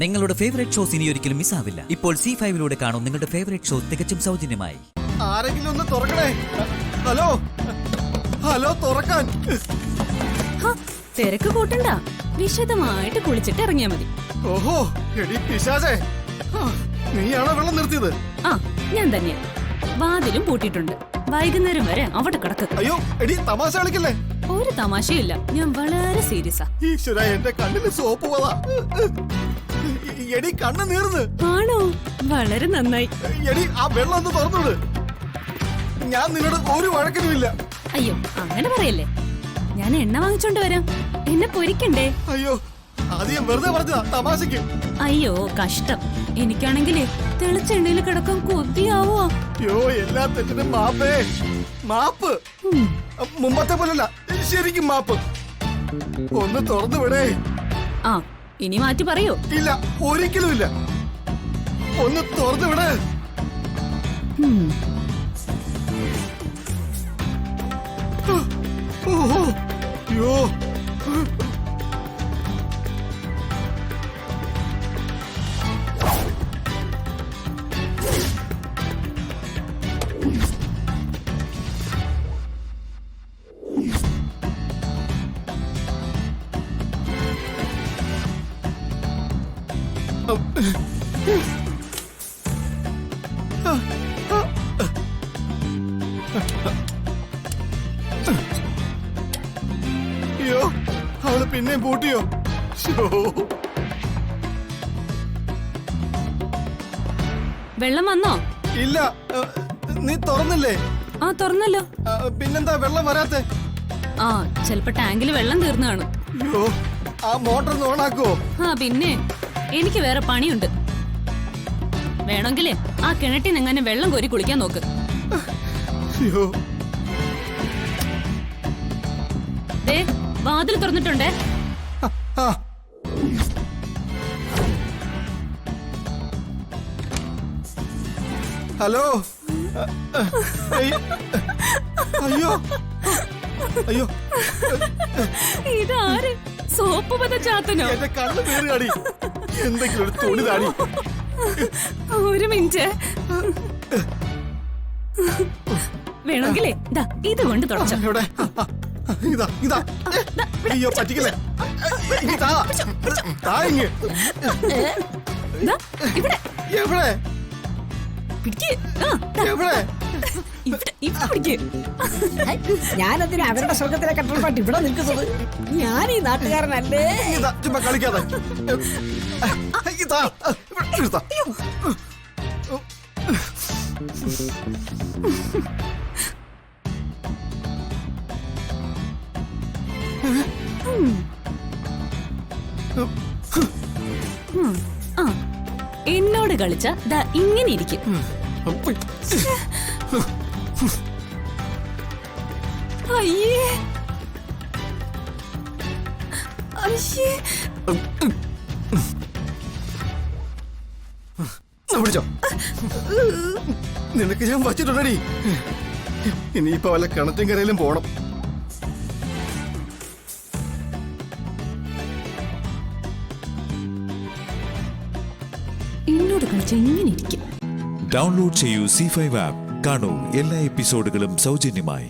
നിങ്ങളുടെ favourite shows ഇനി ഒരിക്കലും മിസ്സാവില്ല. ഇപ്പോൾ C5 കാണും നിങ്ങളുടെ ഫേവറേറ്റ് ഷോ തികച്ചും സൗജന്യമായി. ആരെങ്കിലും ഒന്ന് തുറക്കണേ. ഹലോ ഹലോ, തുറക്കാൻ. തിരക്ക് കൂട്ടണ്ട, വിശദമായിട്ട് കുളിച്ചിട്ട് ഇറങ്ങിയാ മതി. ഓഹോ, എടി പിശാചേ, നീയാണോ വെള്ളം നിർത്തിയത്? ആ, ഞാൻ തന്നെയാ. വാതിലും പൂട്ടിയിട്ടുണ്ട്. വൈകുന്നേരം വരെ അവിടെ കിടക്ക്. അയ്യോ എടി, തമാശ കളിക്കല്ലേ. ഒരു തമാശയില്ല, ഞാൻ വളരെ സീരിയസാ. ഈശ്വര, എന്റെ കണ്ണില് സോപ്പ് പോവാ. എടി, കണ്ണ് നീർന്ന്. ആണോ? വളരെ നന്നായി. എടി, ആ വെള്ളം ഒന്ന് തുറന്നോട്. ഞാൻ നിന്നോട് ഒരു വഴക്കിനുമില്ല. അയ്യോ, അങ്ങനെ പറയല്ലേ. ഞാൻ എണ്ണ വാങ്ങിച്ചോണ്ട് വരാം. എന്നെ പൊരിക്കണ്ടേ? അയ്യോ, ആദ്യം വെറുതെ പറഞ്ഞതാ, തമാശക്ക്. അയ്യോ കഷ്ടം. എനിക്കാണെങ്കിലേ തെളിച്ച എണ്ണയിൽ കിടക്കാൻ കൊതിയാവോ. അയ്യോ, എല്ലാ തെറ്റിനും മാപ്പേ. മാപ്പ് മുമ്പത്തെ പോലല്ല, ശരിക്കും മാപ്പ്. ഒന്ന് തുറന്നു വിടേ. ആ, ഇനി മാറ്റി പറയോ? ഇല്ല, ഒരിക്കലും ഇല്ല. ഒന്ന് തുറന്നു വിടേ. ഓഹോ, അയ്യോ. അയ്യോ, അവള് പിന്നെയും പൂട്ടിയോ? വെള്ളം വന്നോ? ഇല്ല, നീ തുറന്നില്ലേ? ആ, തുറന്നല്ലോ. പിന്നെന്താ വെള്ളം വരാത്തെ? ആ, ചെലപ്പോ ടാങ്കില് വെള്ളം തീർന്നു കാണും. അയ്യോ, ആ മോട്ടർ ഒന്ന് ഓണാക്കുവോ? ആ, പിന്നെ എനിക്ക് വേറെ പണിയുണ്ട്. വേണമെങ്കിലേ ആ കിണറ്റിന് എങ്ങനെ വെള്ളം കോരി കുളിക്കാൻ നോക്ക്. അയ്യോ, ദേ, വാതിൽ തുറന്നിട്ടുണ്ടേ. ഹലോ. അയ്യോ അയ്യോ, ഇതാര്? സോപ്പ് പത ചാത്തനോ? എന്റെ കണ്ണ് പേറുകാടി. എന്തെങ്കിലും ഒരു തുണി താടി. ഒരു മിനിറ്റ്. വേണമെങ്കിലേ ദാ ഇത് കൊണ്ട് തുടച്ചോ. എവിടെ? ഇതാ ഇതാ. അയ്യോ, പറ്റിക്കല്ലേ. താങ്ങ്. ദാ, ഇവിടെ. എവിടെ? പിടിക്ക്. ആ, ദാ. എവിടെ? ഇവിടെ പിടിക്ക്. ഞാനെന്തിനാ അവരുടെ സ്വർഗത്തിലെ കട്ടപ്പാട്ട് ഇവിടെ നിൽക്കുന്നത്? ഞാൻ ഈ നാട്ടുകാരനല്ലേ. ഇതാ, ചുമ്മാ കളിക്കാതെ. ഇതാ, ഇതാ. ആ, എന്നോട് കളിച്ച ദാ ഇങ്ങനെ ഇരിക്കും. അയ്യേ, അയ്യേ. പിടിച്ചോ. നിനക്ക് ഞാൻ വച്ചിട്ടുണ്ടടി. ഇനിയിപ്പോ വല്ല കിണറ്റും കരയിലും പോണം. എന്നോട് കളിച്ച ഇങ്ങനെ ഇരിക്കും. ഡൗൺലോഡ് ചെയ്യൂ C5 ആപ്പ്. കാണൂ എല്ലാ എപ്പിസോഡുകളും സൗജന്യമായി.